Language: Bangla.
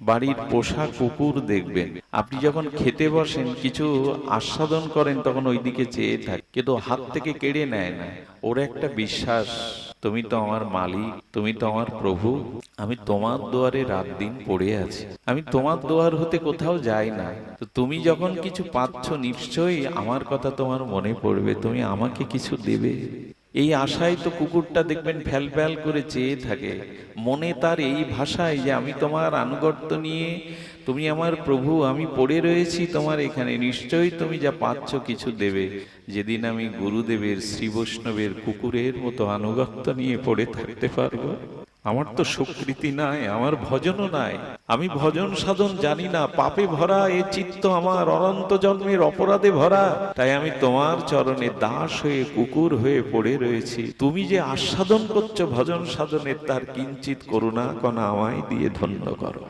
বাড়ির পোষা কুকুর দেখবেন, আপনি যখন খেতে বসেন কিছু আস্বাদন করেন তখন ওইদিকে চেয়ে থাকে, কিন্তু হাত থেকে কেড়ে নেয় না। ওর একটা বিশ্বাস, তুমি তো আমার মালিক, তুমি তো আমার প্রভু, আমি তোমার দুয়ারে রাত দিন পড়ে আছি, আমি তোমার দুয়ার হতে কোথাও যাই না। তো তুমি যখন কিছু পাচ্ছ নিশ্চয়ই আমার কথা তোমার মনে পড়বে, তুমি আমাকে কিছু দেবে। এই আশায় তো কুকুরটা দেখবেন ফ্যাল ফ্যাল করে চেয়ে থাকে। মনে তার এই ভাষায় যে আমি তোমার আনুগত্য নিয়ে, তুমি আমার প্রভু, আমি পড়ে রয়েছি তোমার এখানে, নিশ্চয়ই তুমি যা পাচ্ছ কিছু দেবে। যেদিন আমি গুরুদেবের শ্রী বৈষ্ণবের কুকুরের মতো আনুগত্য নিয়ে পড়ে থাকতে পারবো, আমার তো স্বীকৃতি নাই, আমার ভজনও নাই, আমি ভজন সাধন জানি না, পাপে ভরা এ চিত্ত আমার, অনন্ত জন্মের অপরাধে ভরা, তাই আমি তোমার চরণে দাস হয়ে কুকুর হয়ে পড়ে রয়েছি। তুমি যে আস্বাদন করছো ভজন সাধনের, তার কিঞ্চিত করুণা কণা আমায় দিয়ে ধন্য করো।